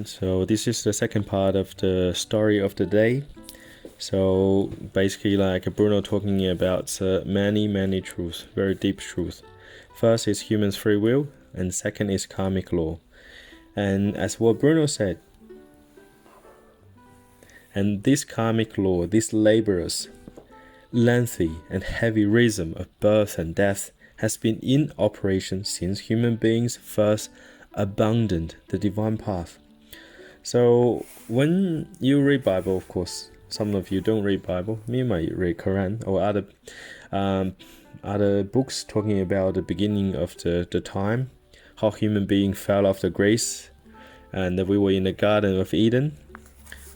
So this is the second part of the story of the day. So basically, like Bruno talking about many truths, very deep truths. First is human's free will, and second is karmic law. And as what Bruno said, and this karmic law, this laborious, lengthy and heavy rhythm of birth and death has been in operation since human beings first abandoned the divine path. So when you read Bible, of course, some of you don't read Bible. Me might read Quran or other books talking about the beginning of the time, how human being fell off the grace, and we were in the Garden of Eden,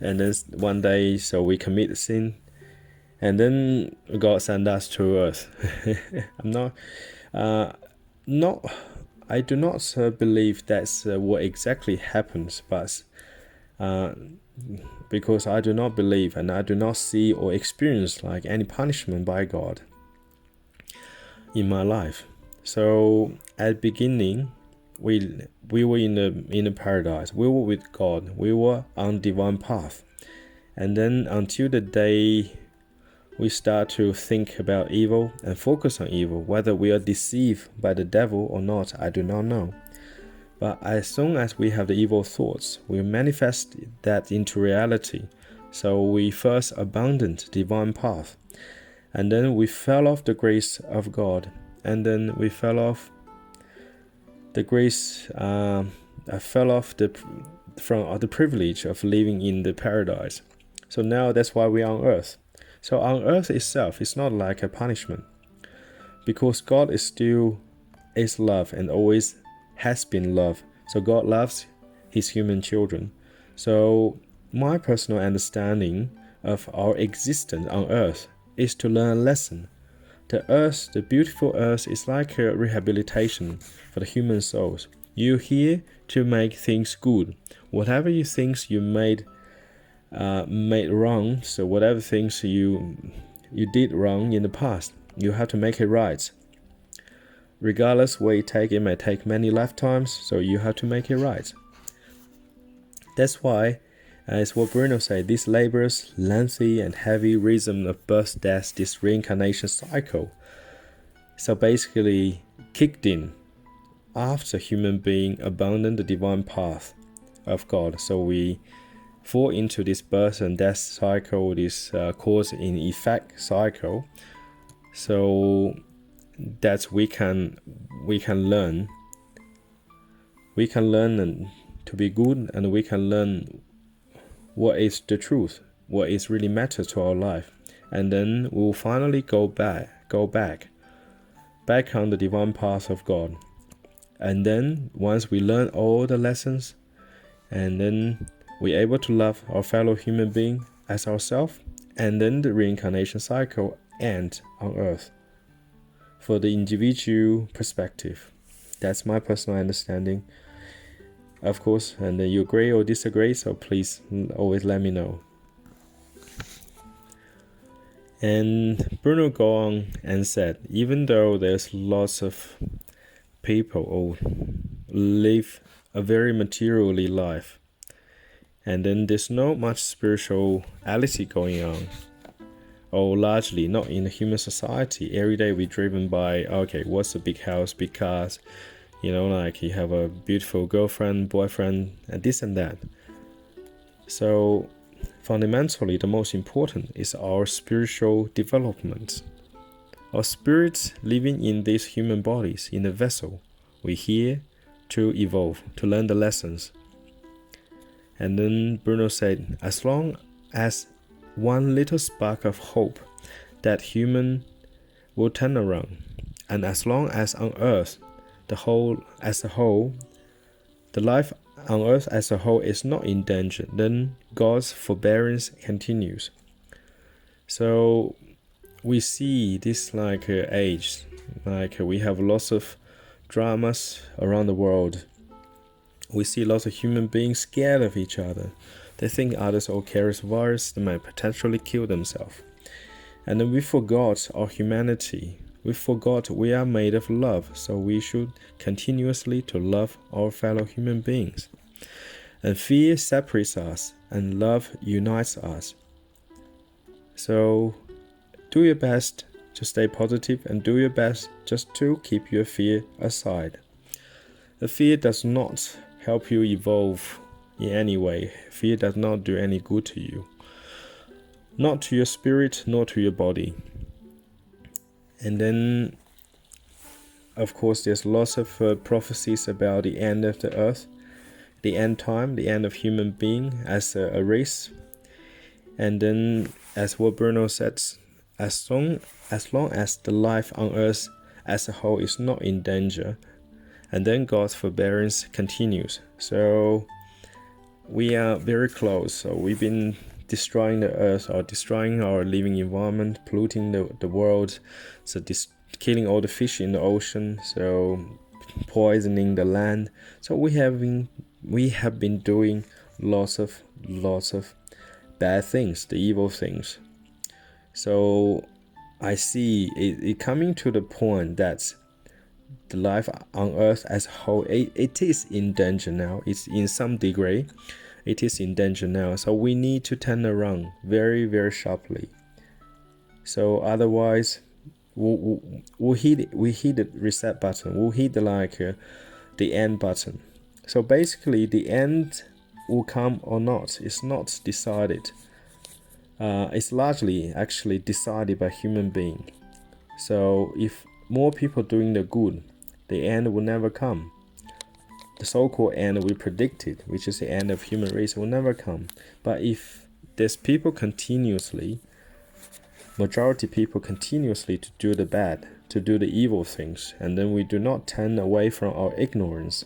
and then one day, so we commit sin, and then God sent us to earth. I do not believe that's what exactly happens, but because I do not believe and I do not see or experience like any punishment by God in my life. So at the beginning, we were in the paradise. We were with God. We were on divine path, and then until the day we start to think about evil and focus on evil, whether we are deceived by the devil or not, I do not know. But as soon as we have the evil thoughts, we manifest that into reality. So we first abandoned divine path, and then we fell off the grace of God, and then we fell off the grace, fell off from the privilege of living in the paradise. So now that's why we are on earth. So on earth itself, it's not like a punishment, because God is still is love and always has been love. So God loves his human children. So my personal understanding of our existence on earth is to learn a lesson. The earth, the beautiful earth, is like a rehabilitation for the human souls. You're here to make things good. Whatever you think you made wrong, so whatever things you did wrong in the past, you have to make it right. Regardless what it may take many lifetimes, so you have to make it right. That's why, as what Bruno said, this laborious, lengthy and heavy rhythm of birth, death, this reincarnation cycle, so basically kicked in after human being abandoned the divine path of God. So we fall into this birth and death cycle, this cause and effect cycle. So that we can learn and to be good, and we can learn what is the truth, what is really matters to our life, and then we'll finally go back on the divine path of God. And then once we learn all the lessons, and then we're able to love our fellow human being as ourselves, and then the reincarnation cycle ends on earth. For the individual perspective. That's my personal understanding. Of course, and then you agree or disagree, so please always let me know. And Bruno go on and said, even though there's lots of people who live a very materially life, and then there's not much spirituality going on, or largely not in the human society. Every day we're driven by, okay, what's a big house, big cars, like you have a beautiful girlfriend, boyfriend, and this and that. So fundamentally, the most important is our spiritual development. Our spirits living in these human bodies, in the vessel. We're here to evolve, to learn the lessons. And then Bruno said, as long as one little spark of hope that human will turn around, and as long as on earth the life on earth as a whole is not in danger, then God's forbearance continues. So we see this like age, like we have lots of dramas around the world. We see lots of human beings scared of each other. They think others all carry virus that might potentially kill themselves. And then we forgot our humanity. We forgot we are made of love, so we should continuously to love our fellow human beings. And fear separates us, and love unites us. So do your best to stay positive, and do your best just to keep your fear aside. The fear does not help you evolve in any way. Fear does not do any good to you. Not to your spirit, nor to your body. And then, of course, there's lots of prophecies about the end of the earth, the end time, the end of human being as a race. And then, as what Bruno said, as long as the life on earth as a whole is not in danger, and then God's forbearance continues. So we are very close. So we've been destroying the earth, or destroying our living environment, polluting the world, so killing all the fish in the ocean, so poisoning the land. So we have been doing lots of bad things, the evil things. So I see it coming to the point that the life on earth as a whole, it is in danger now. It's in some degree, it is in danger now. So we need to turn around very, very sharply. So otherwise, we'll hit the reset button. We'll hit the end button. So basically, the end will come or not. It's not decided. It's largely actually decided by human being. So if more people doing the good, the end will never come. The so-called end we predicted, which is the end of human race, will never come. But if there's majority people continuously to do the bad, to do the evil things, and then we do not turn away from our ignorance,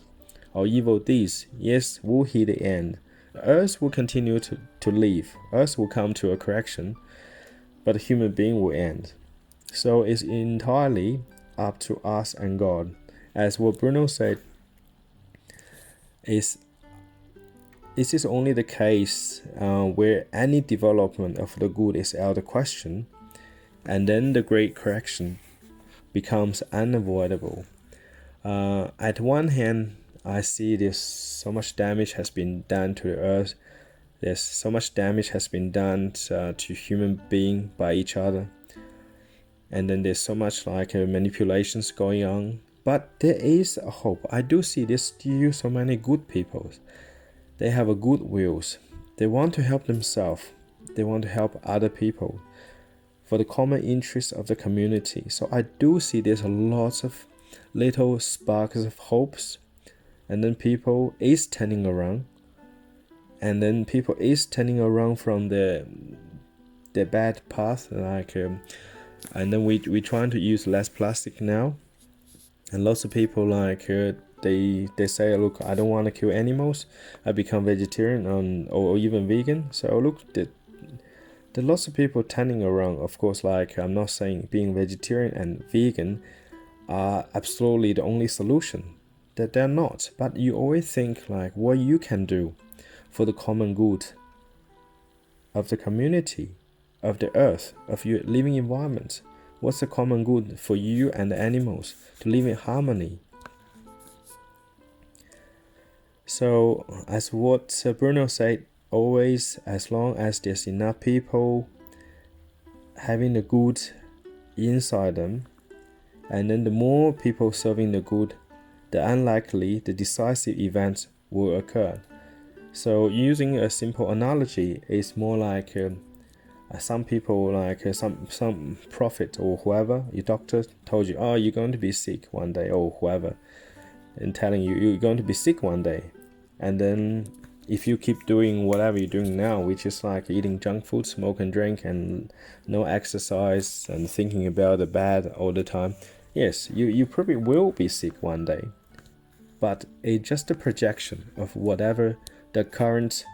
our evil deeds, yes, we'll hit the end. The earth will continue to live. Earth will come to a correction, but the human being will end. So it's entirely up to us and God. As what Bruno said, it is only the case where any development of the good is out of question, and then the great correction becomes unavoidable. At one hand, I see there's so much damage has been done to the earth. There's so much damage has been done to human being by each other. And then there's so much manipulations going on. But there is a hope. I do see there's still so many good people. They have a good wills. They want to help themselves. They want to help other people for the common interest of the community. So I do see there's a lot of little sparks of hopes. And then people is turning around. And then people is turning around from the bad path. And then we trying to use less plastic now. And lots of people they say, look, I don't want to kill animals. I become vegetarian or even vegan. So look, there are lots of people turning around. Of course, I'm not saying being vegetarian and vegan are absolutely the only solution. That they're not. But you always think what you can do for the common good of the community, of the earth, of your living environment. What's the common good for you and the animals to live in harmony? So, as what Bruno said, always as long as there's enough people having the good inside them, and then the more people serving the good, the unlikely, the decisive events will occur. So, using a simple analogy, is more like some people, some prophet or whoever, your doctor told you, oh, you're going to be sick one day, or whoever, and telling you you're going to be sick one day. And then if you keep doing whatever you're doing now, which is eating junk food, smoke and drink, and no exercise, and thinking about the bad all the time, yes, you probably will be sick one day. But it's just a projection of whatever the current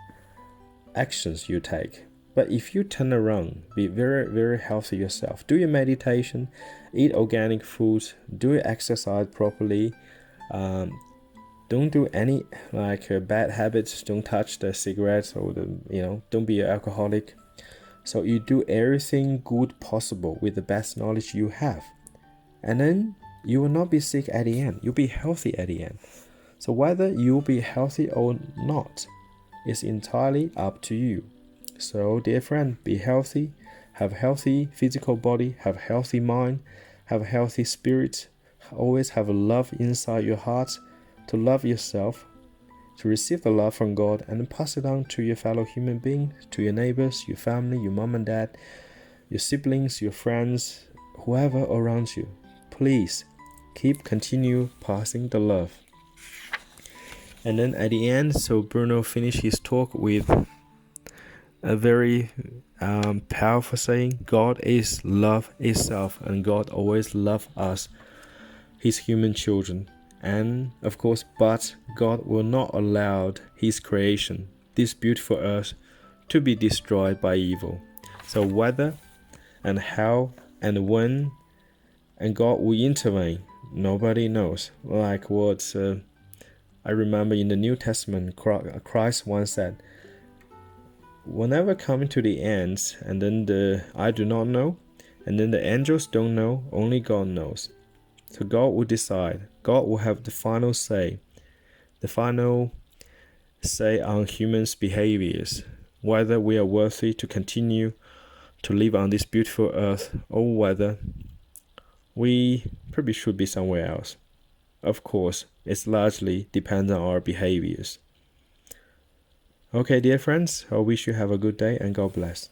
actions you take. But if you turn around, be very, very healthy yourself, do your meditation, eat organic foods, do your exercise properly, don't do any bad habits, don't touch the cigarettes or don't be an alcoholic. So you do everything good possible with the best knowledge you have. And then you will not be sick at the end. You'll be healthy at the end. So whether you'll be healthy or not, is entirely up to you. So, dear friend, be healthy, have a healthy physical body, have a healthy mind, have a healthy spirit, always have a love inside your heart to love yourself, to receive the love from God and pass it on to your fellow human beings, to your neighbors, your family, your mom and dad, your siblings, your friends, whoever around you. Please continue passing the love. And then at the end, so Bruno finished his talk with a very powerful saying: God is love itself, and God always loves us, his human children. And of course, but God will not allow his creation, this beautiful earth, to be destroyed by evil. So whether and how and when and God will intervene, nobody knows. Like what I remember in the New Testament, Christ once said, whenever coming to the end, and then I do not know, and then the angels don't know, only God knows. So God will decide. God will have the final say on humans' behaviors, whether we are worthy to continue to live on this beautiful earth, or whether we probably should be somewhere else. Of course, it largely depends on our behaviors. Okay, dear friends, I wish you have a good day and God bless.